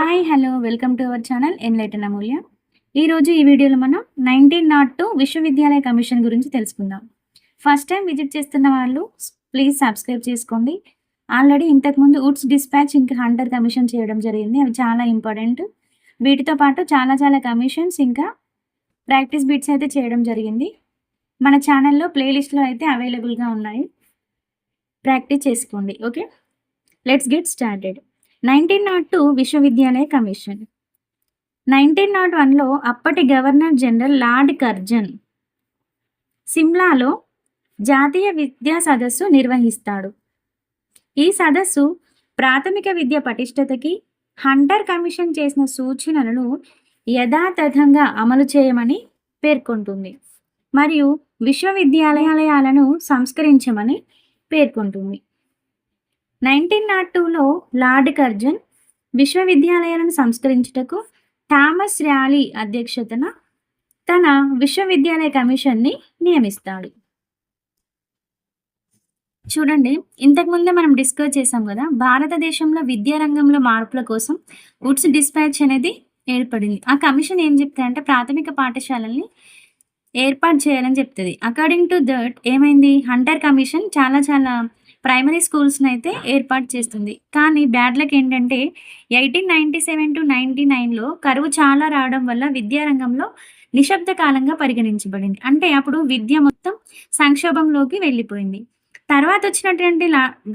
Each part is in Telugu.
Hi hello welcome to our channel enlighten Amulya. ఈరోజు ఈ వీడియోలో మనం 1902 విశ్వవిద్యాలయ కమిషన్ గురించి తెలుసుకుందాం. ఫస్ట్ టైం విజిట్ చేస్తున్న వాళ్ళు ప్లీజ్ సబ్స్క్రైబ్ చేసుకోండి. ఆల్రెడీ ఇంతకుముందు వుడ్స్ డిస్పాచ్ ఇంకా హంటర్ కమిషన్ చేయడం జరిగింది. అవి చాలా ఇంపార్టెంట్. వీటితో పాటు చాలా కమిషన్స్ ఇంకా ప్రాక్టీస్ బిట్స్ అయితే చేయడం జరిగింది. మన ఛానల్లో ప్లేలిస్ట్లో అయితే అవైలబుల్గా ఉన్నాయి. ప్రాక్టీస్ చేసుకోండి. Okay, let's get started. 1902 విశ్వవిద్యాలయ కమిషన్. 1901లో అప్పటి గవర్నర్ జనరల్ లార్డ్ కర్జన్ సిమ్లాలో జాతీయ విద్యా సదస్సు నిర్వహిస్తాడు. ఈ సదస్సు ప్రాథమిక విద్య పటిష్టతకి హంటర్ కమిషన్ చేసిన సూచనలను యథాతథంగా అమలు చేయమని పేర్కొంటుంది మరియు విశ్వవిద్యాలయాలను సంస్కరించమని పేర్కొంటుంది. 1902లో లార్డ్ కర్జన్ విశ్వవిద్యాలయాలను సంస్కరించుటకు థామస్ ర్యాలీ అధ్యక్షతన తన విశ్వవిద్యాలయ కమిషన్ని నియమిస్తాడు. చూడండి, ఇంతకుముందే మనం డిస్కస్ చేసాం కదా, భారతదేశంలో విద్యారంగంలో మార్పుల కోసం వుడ్స్ డిస్పాచ్ అనేది ఏర్పడింది. ఆ కమిషన్ ఏం చెప్తాయంటే ప్రాథమిక పాఠశాలల్ని ఏర్పాటు చేయాలని చెప్తుంది. అకార్డింగ్ టు దట్ ఏమైంది, హంటర్ కమిషన్ చాలా ప్రైమరీ స్కూల్స్ని అయితే ఏర్పాటు చేస్తుంది. కానీ బ్యాడ్ లక్ ఏంటంటే 1897 to 99లో కరువు చాలా రావడం వల్ల విద్యారంగంలో నిశ్శబ్ద కాలంగా పరిగణించబడింది. అంటే అప్పుడు విద్య మొత్తం సంక్షోభంలోకి వెళ్ళిపోయింది. తర్వాత వచ్చినటువంటి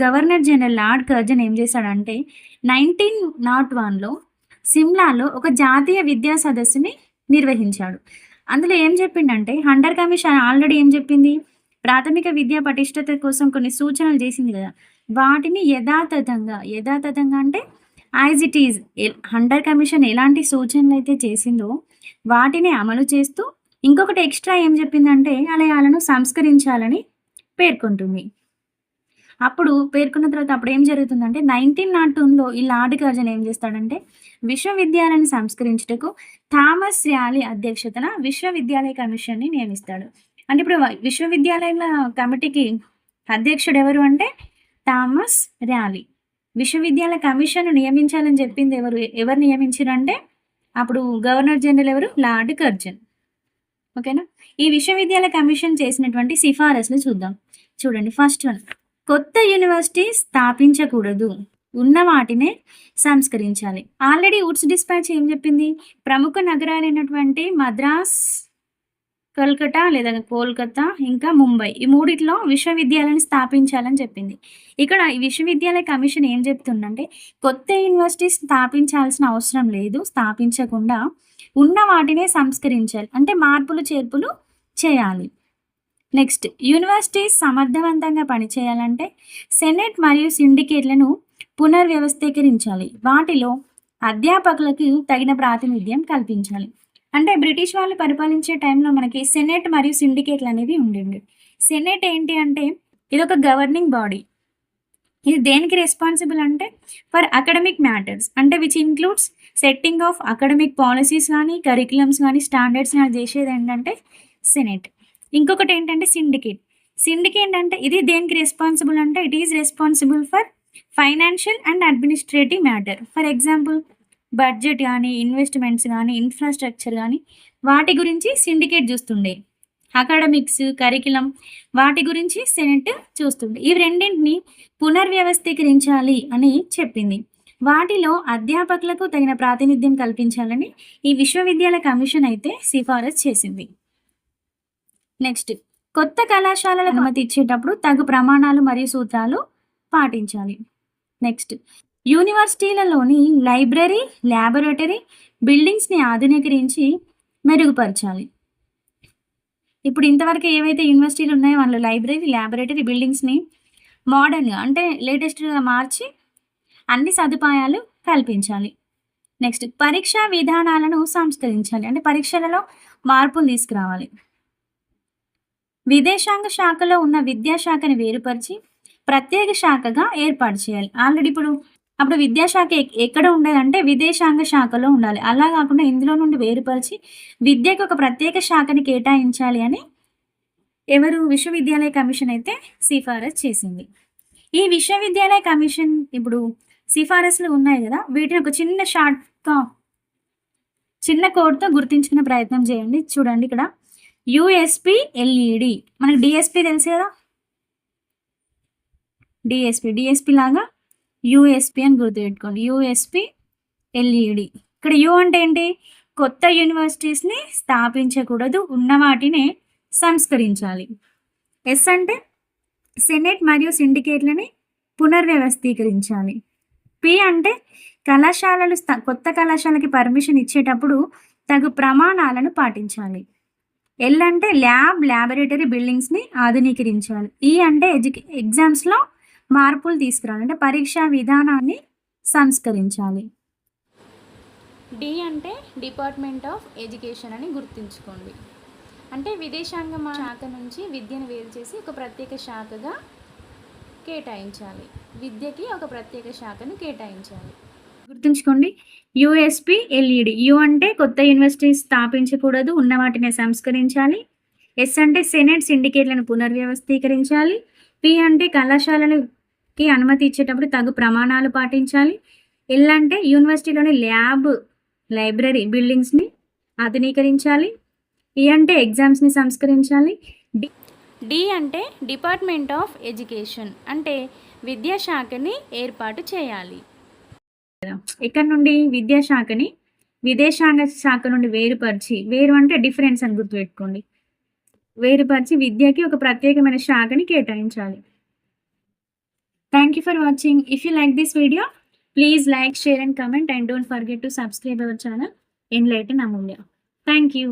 గవర్నర్ జనరల్ లార్డ్ కర్జన్ ఏం చేశాడంటే 1901లో సిమ్లాలో ఒక జాతీయ విద్యా సదస్సుని నిర్వహించాడు. అందులో ఏం చెప్పిండంటే హంటర్ కమిషన్ ఆల్రెడీ ఏం చెప్పింది, ప్రాథమిక విద్యా పటిష్టత కోసం కొన్ని సూచనలు చేసింది కదా, వాటిని యథాతథంగా అంటే as it is Hunter commission ఎలాంటి సూచనలు అయితే చేసిందో వాటిని అమలు చేస్తూ ఇంకొకటి ఎక్స్ట్రా ఏం చెప్పిందంటే ఆలయాలను సంస్కరించాలని పేర్కొంటుంది. అప్పుడు పేర్కొన్న తర్వాత అప్పుడు ఏం జరుగుతుందంటే 1902లో ఈ లార్డ్ కర్జన్ ఏం చేస్తాడంటే విశ్వవిద్యాలయాన్ని సంస్కరించుటకు థామస్ ర్యాలీ అధ్యక్షతన విశ్వవిద్యాలయ కమిషన్ని నియమిస్తాడు. అంటే ఇప్పుడు విశ్వవిద్యాలయాల కమిటీకి అధ్యక్షుడు ఎవరు అంటే థామస్ ర్యాలీ. విశ్వవిద్యాలయ కమిషన్ నియమించాలని చెప్పింది ఎవరు నియమించారు అంటే అప్పుడు గవర్నర్ జనరల్ ఎవరు, లార్డ్ కర్జన్. ఓకేనా, ఈ విశ్వవిద్యాలయ కమిషన్ చేసినటువంటి సిఫారసులు చూద్దాం. చూడండి, ఫస్ట్ వన్, కొత్త యూనివర్సిటీ స్థాపించకూడదు, ఉన్న వాటినే సంస్కరించాలి. ఆల్రెడీ వుడ్స్ డిస్పాచ్ ఏం చెప్పింది, ప్రముఖ నగరాలైనటువంటి మద్రాస్, కల్కటా లేదా కోల్కతా ఇంకా ముంబై, ఈ మూడిట్లో విశ్వవిద్యాలయాన్ని స్థాపించాలని చెప్పింది. ఇక్కడ ఈ విశ్వవిద్యాలయ కమిషన్ ఏం చెప్తుందంటే కొత్త యూనివర్సిటీ స్థాపించాల్సిన అవసరం లేదు, స్థాపించకుండా ఉన్న వాటినే సంస్కరించాలి, అంటే మార్పులు చేర్పులు చేయాలి. నెక్స్ట్, యూనివర్సిటీస్ సమర్థవంతంగా పనిచేయాలంటే సెనెట్ మరియు సిండికేట్లను పునర్వ్యవస్థీకరించాలి, వాటిలో అధ్యాపకులకు తగిన ప్రాతినిధ్యం కల్పించాలి. అంటే బ్రిటిష్ వాళ్ళు పరిపాలించే టైంలో మనకి సెనెట్ మరియు సిండికేట్లు అనేవి ఉండింది. సెనెట్ ఏంటి అంటే ఇది ఒక గవర్నింగ్ బాడీ. ఇది దేనికి రెస్పాన్సిబుల్ అంటే ఫర్ అకాడమిక్ మ్యాటర్స్, అంటే which includes setting off academic policies కానీ కరికులమ్స్ కానీ స్టాండర్డ్స్ కానీ చేసేది ఏంటంటే సెనెట్. ఇంకొకటి ఏంటంటే సిండికేట్ అంటే ఇది దేనికి రెస్పాన్సిబుల్ అంటే it is responsible for financial and administrative matter. For example budget కానీ ఇన్వెస్ట్మెంట్స్ కానీ ఇన్ఫ్రాస్ట్రక్చర్ కానీ వాటి గురించి సిండికేట్ చూస్తుండే. అకాడమిక్స్ కరికులం వాటి గురించి సెనెట్ చూస్తుండే. ఇవి రెండింటిని పునర్వ్యవస్థీకరించాలి అని చెప్పింది. వాటిలో అధ్యాపకులకు తగిన ప్రాతినిధ్యం కల్పించాలని ఈ విశ్వవిద్యాలయ కమిషన్ అయితే సిఫారసు చేసింది. నెక్స్ట్, కొత్త కళాశాలలకు అనుమతి ఇచ్చేటప్పుడు తగు ప్రమాణాలు మరియు సూత్రాలు పాటించాలి. నెక్స్ట్, యూనివర్సిటీలలోని లైబ్రరీ ల్యాబొరేటరీ బిల్డింగ్స్ని ఆధునీకరించి మెరుగుపరచాలి. ఇప్పుడు ఇంతవరకు ఏవైతే యూనివర్సిటీలు ఉన్నాయో వాళ్ళు లైబ్రరీ ల్యాబొరేటరీ బిల్డింగ్స్ని మోడర్న్గా అంటే లేటెస్ట్గా మార్చి అన్ని సదుపాయాలు కల్పించాలి. నెక్స్ట్, పరీక్షా విధానాలను సంస్కరించాలి, అంటే పరీక్షలలో మార్పులు తీసుకురావాలి. విదేశాంగ శాఖలో ఉన్న విద్యాశాఖని వేరుపరిచి ప్రత్యేక శాఖగా ఏర్పాటు చేయాలి. ఆల్రెడీ అప్పుడు విద్యాశాఖ ఎక్కడ ఉండేదంటే విదేశాంగ శాఖలో ఉండాలి. అలా కాకుండా ఇందులో నుండి వేరుపరిచి విద్యకు ఒక ప్రత్యేక శాఖని కేటాయించాలి అని ఎవరు విశ్వవిద్యాలయ కమిషన్ అయితే సిఫారసు చేసింది. ఈ విశ్వవిద్యాలయ కమిషన్ ఇప్పుడు సిఫారసులు ఉన్నాయి కదా, వీటిని ఒక చిన్న షార్ట్ చిన్న కోడ్తో గుర్తించుకునే ప్రయత్నం చేయండి. చూడండి ఇక్కడ యూఎస్పి ఎల్ఈడి, మనకు డిఎస్పి తెలుసు కదా, డిఎస్పి లాగా యూఎస్పి అని గుర్తుపెట్టుకోండి. USP LED. ఇక్కడ యూ అంటే ఏంటి, కొత్త యూనివర్సిటీస్ని స్థాపించకూడదు, ఉన్న వాటినే సంస్కరించాలి. ఎస్ అంటే సెనెట్ మరియు సిండికేట్లని పునర్వ్యవస్థీకరించాలి. పి అంటే కళాశాలలు కొత్త కళాశాలకి పర్మిషన్ ఇచ్చేటప్పుడు తగు ప్రమాణాలను పాటించాలి. ఎల్ అంటే ల్యాబొరేటరీ బిల్డింగ్స్ని ఆధునీకరించాలి. ఈ అంటే ఎగ్జామ్స్లో మార్పులు తీసుకురావాలి, అంటే పరీక్షా విధానాన్ని సంస్కరించాలి. డి అంటే డిపార్ట్మెంట్ ఆఫ్ ఎడ్యుకేషన్ అని గుర్తుంచుకోండి. అంటే విదేశాంగ శాఖ నుంచి విద్యను వేరు చేసి ఒక ప్రత్యేక శాఖగా కేటాయించాలి. విద్యకి ఒక ప్రత్యేక శాఖను కేటాయించాలి. గుర్తుంచుకోండి, యూఎస్పి ఎల్ఈడి. యు అంటే కొత్త యూనివర్సిటీ స్థాపించకూడదు, ఉన్న వాటిని సంస్కరించాలి. ఎస్ అంటే సెనెట్ సిండికేట్లను పునర్వ్యవస్థీకరించాలి. పి అంటే కళాశాలకి అనుమతి ఇచ్చేటప్పుడు తగు ప్రమాణాలు పాటించాలి. ఎల్ అంటే యూనివర్సిటీలోని లైబ్రరీ బిల్డింగ్స్ని ఆధునీకరించాలి. ఈ అంటే ఎగ్జామ్స్ని సంస్కరించాలి. డి అంటే డిపార్ట్మెంట్ ఆఫ్ ఎడ్యుకేషన్, అంటే విద్యాశాఖని ఏర్పాటు చేయాలి. ఇక్కడ నుండి విద్యాశాఖని విదేశాంగ శాఖ నుండి వేరు అంటే డిఫరెన్స్ అని గుర్తుపెట్టుకోండి. వేరుపరిచి విద్యకి ఒక ప్రత్యేకమైన శాఖని కేటాయించాలి. Thank you for watching. If you like this video, please like, share and comment, and don't forget to subscribe our channel enlighten Amulya. Thank you.